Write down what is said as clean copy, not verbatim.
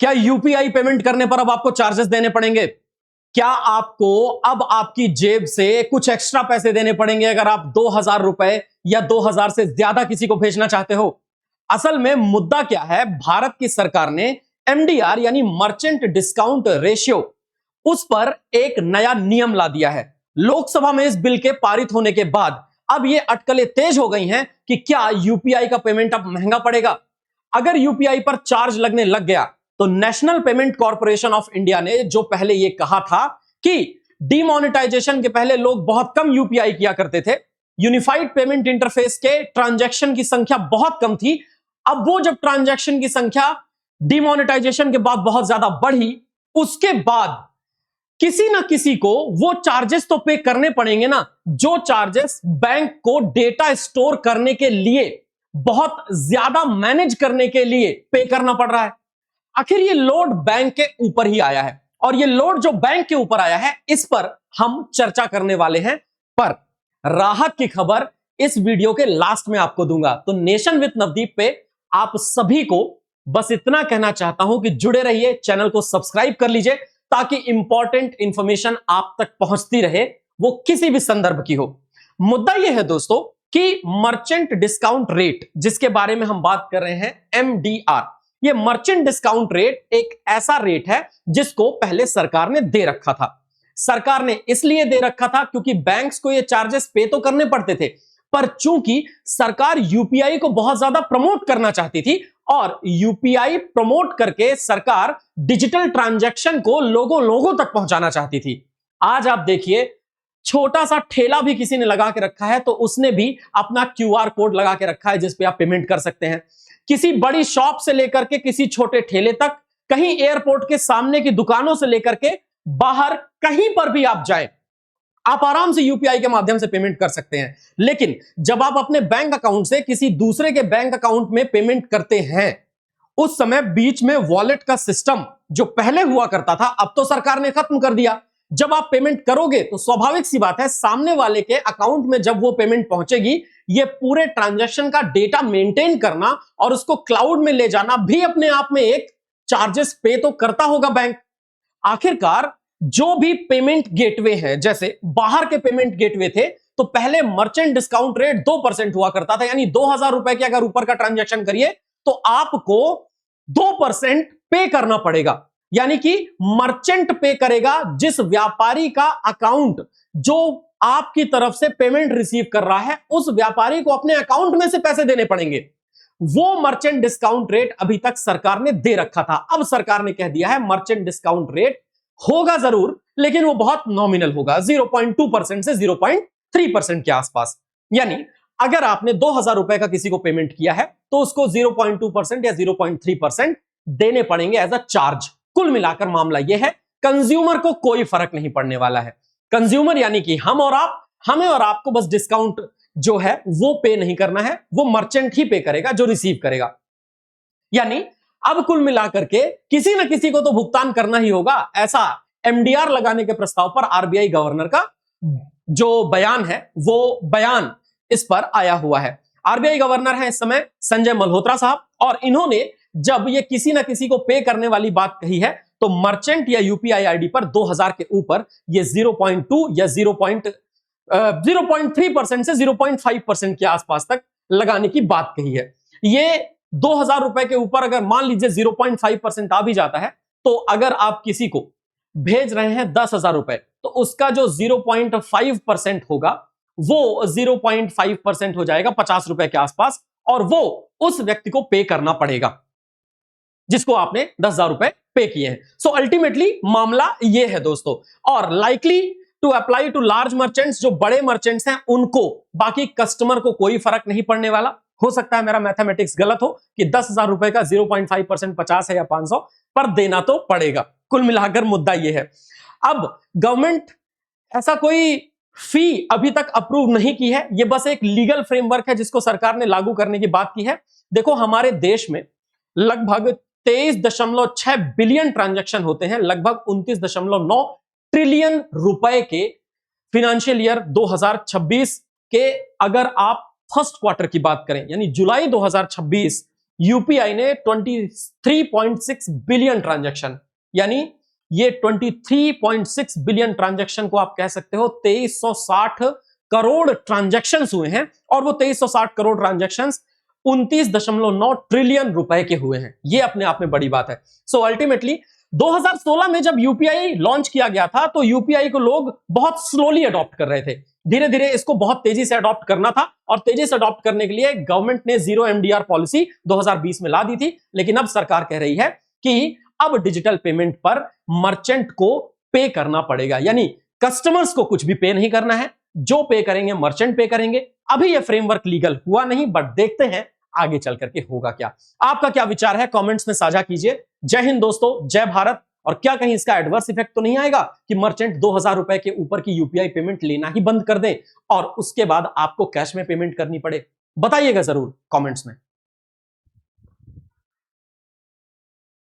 क्या UPI payment करने पर अब आपको चार्जेस देने पड़ेंगे? क्या आपको अब आपकी जेब से कुछ एक्स्ट्रा पैसे देने पड़ेंगे अगर आप 2000 रुपए या 2000 से ज्यादा किसी को भेजना चाहते हो? असल में मुद्दा क्या है, भारत की सरकार ने एमडीआर यानी मर्चेंट डिस्काउंट रेशियो, उस पर एक नया नियम ला दिया है। लोकसभा में इस बिल के पारित होने के बाद अब यह अटकलें तेज हो गई हैं कि क्या यूपीआई का पेमेंट अब महंगा पड़ेगा। अगर यूपीआई पर चार्ज लगने लग गया तो national payment corporation of India ने जो पहले यह कहा था कि डीमोनेटाइजेशन के पहले लोग बहुत कम यूपीआई किया करते थे, यूनिफाइड पेमेंट इंटरफेस के ट्रांजैक्शन की संख्या बहुत कम थी, अब वो जब ट्रांजैक्शन की संख्या डीमोनेटाइजेशन के बाद बहुत ज्यादा बढ़ी, उसके बाद किसी ना किसी को वो चार्जेस तो पे करने पड़ेंगे ना, जो चार्जेस बैंक को डेटा स्टोर करने के लिए, बहुत ज्यादा मैनेज करने के लिए पे करना पड़ रहा है। आखिर ये लोड बैंक के ऊपर ही आया है और ये लोड जो बैंक के ऊपर आया है इस पर हम चर्चा करने वाले हैं, पर राहत की खबर इस वीडियो के लास्ट में आपको दूंगा। तो नेशन विद नवदीप पे आप सभी को बस इतना कहना चाहता हूं कि जुड़े रहिए, चैनल को सब्सक्राइब कर लीजिए ताकि इंपॉर्टेंट इंफॉर्मेशन आप तक पहुंचती रहे, वो किसी भी संदर्भ की हो। मुद्दा यह है दोस्तों कि मर्चेंट डिस्काउंट रेट, जिसके बारे में हम बात कर रहे हैं, एमडीआर, ये मर्चेंट डिस्काउंट रेट एक ऐसा रेट है जिसको पहले सरकार ने दे रखा था। सरकार ने इसलिए दे रखा था क्योंकि बैंक्स को ये चार्जेस पे तो करने पड़ते थे, पर चूंकि सरकार यूपीआई को बहुत ज्यादा प्रमोट करना चाहती थी और यूपीआई प्रमोट करके सरकार डिजिटल ट्रांजैक्शन को लोगों तक पहुंचाना चाहती थी। आज आप देखिए, छोटा सा ठेला भी किसी ने लगा के रखा है तो उसने भी अपना क्यूआर कोड लगा के रखा है जिस पे आप पेमेंट कर सकते हैं। किसी बड़ी शॉप से लेकर के किसी छोटे ठेले तक, कहीं एयरपोर्ट के सामने की दुकानों से लेकर के बाहर कहीं पर भी आप जाएं, आप आराम से यूपीआई के माध्यम से पेमेंट कर सकते हैं। लेकिन जब आप अपने बैंक अकाउंट से किसी दूसरे के बैंक अकाउंट में पेमेंट करते हैं, उस समय बीच में वॉलेट का सिस्टम जो पहले हुआ करता था, अब तो सरकार ने खत्म कर दिया। जब आप पेमेंट करोगे तो स्वाभाविक सी बात है, सामने वाले के अकाउंट में जब वो पेमेंट पहुंचेगी, ये पूरे ट्रांजैक्शन का डेटा मेंटेन करना और उसको क्लाउड में ले जाना भी अपने आप में एक चार्जेस पे तो करता होगा बैंक। आखिरकार जो भी पेमेंट गेटवे है, जैसे बाहर के पेमेंट गेटवे थे, तो पहले मर्चेंट डिस्काउंट रेट 2% हुआ करता था, यानी 2000 रुपए के अगर ऊपर का ट्रांजैक्शन करिए तो आपको 2% पे करना पड़ेगा। यानी कि मर्चेंट पे करेगा, जिस व्यापारी का अकाउंट जो आपकी तरफ से पेमेंट रिसीव कर रहा है, उस व्यापारी को अपने अकाउंट में से पैसे देने पड़ेंगे। वो मर्चेंट डिस्काउंट रेट अभी तक सरकार ने दे रखा था, अब सरकार ने कह दिया है मर्चेंट डिस्काउंट रेट होगा जरूर, लेकिन वो बहुत नॉमिनल होगा, 0.2% से 0.3% के आसपास। यानी अगर आपने 2000 रुपए का किसी को पेमेंट किया है तो उसको 0.2% या 0.3% देने पड़ेंगे एज अ चार्ज। कुल मिलाकर मामला यह है, कंज्यूमर को कोई फर्क नहीं पड़ने वाला है। कंज्यूमर यानी कि हम और आप, हमें और आपको बस डिस्काउंट जो है वो पे नहीं करना है, वो मर्चेंट ही पे करेगा जो रिसीव करेगा। यानी अब कुल मिलाकर के किसी न किसी को तो भुगतान करना ही होगा। ऐसा एमडीआर लगाने के प्रस्ताव पर आरबीआई गवर्नर का जो बयान है, वो बयान इस पर आया हुआ है। आरबीआई गवर्नर है इस समय संजय मल्होत्रा साहब, और इन्होंने जब ये किसी ना किसी को पे करने वाली बात कही है तो मर्चेंट या यूपीआई आईडी पर 2000 के ऊपर ये 0.2 या 0.3% से 0.5% के आसपास तक लगाने की बात कही है। ये 2000 रुपए के ऊपर अगर मान लीजिए 0.5% आ भी जाता है, तो अगर आप किसी को भेज रहे हैं 10,000 रुपए, तो उसका जो 0.5% होगा वो 0.5% हो जाएगा 50 रुपए के आसपास, और वो उस व्यक्ति को पे करना पड़ेगा जिसको आपने 10,000 रुपए पे किए हैं। सो अल्टीमेटली मामला ये है दोस्तों, और likely to apply to large merchants, जो बड़े मर्चेंट्स हैं उनको, बाकी कस्टमर को कोई फर्क नहीं पड़ने वाला। हो सकता है मेरा मैथमेटिक्स गलत हो कि 10,000 रुपए का 0.5% 50 है या 500, पर देना तो पड़ेगा। कुल मिलाकर मुद्दा यह है। अब गवर्नमेंट ऐसा कोई फी अभी तक अप्रूव नहीं की है, यह बस एक लीगल फ्रेमवर्क है जिसको सरकार ने लागू करने की बात की है। देखो, हमारे देश में लगभग 23.6 बिलियन ट्रांजैक्शन होते हैं, लगभग 29.9 ट्रिलियन रुपए के फिनेंशियल ईयर 2026 के अगर आप फर्स्ट क्वार्टर की बात करें, यानी जुलाई 2026 यूपीआई ने 23.6 बिलियन ट्रांजैक्शन, यानी ये 23.6 बिलियन ट्रांजैक्शन को आप कह सकते हो 2360 करोड़ ट्रांजैक्शंस हुए हैं, और वो 2360 करोड़ ट्रांजैक्शंस 29.9 ट्रिलियन रुपए के हुए हैं। ये अपने आप में बड़ी बात है। सो अल्टीमेटली 2016 में जब यूपीआई लॉन्च किया गया था तो यूपीआई को लोग बहुत स्लोली अडॉप्ट कर रहे थे, धीरे धीरे इसको बहुत तेजी से अडॉप्ट करना था, और तेजी से अडॉप्ट करने के लिए गवर्नमेंट ने जीरो एमडीआर पॉलिसी 2020 में ला दी थी। लेकिन अब सरकार कह रही है कि अब डिजिटल पेमेंट पर मर्चेंट को पे करना पड़ेगा, यानी कस्टमर्स को कुछ भी पे नहीं करना है, जो पे करेंगे मर्चेंट पे करेंगे। अभी यह फ्रेमवर्क लीगल हुआ नहीं, बट देखते हैं आगे चल करके होगा क्या। आपका क्या विचार है कमेंट्स में साझा कीजिए। जय हिंद दोस्तों, जय भारत। और क्या कहीं इसका एडवर्स इफेक्ट तो नहीं आएगा कि मर्चेंट 2000 रुपए के ऊपर की यूपीआई पेमेंट लेना ही बंद कर दें और उसके बाद आपको कैश में पेमेंट करनी पड़े? बताइएगा जरूर कमेंट्स में।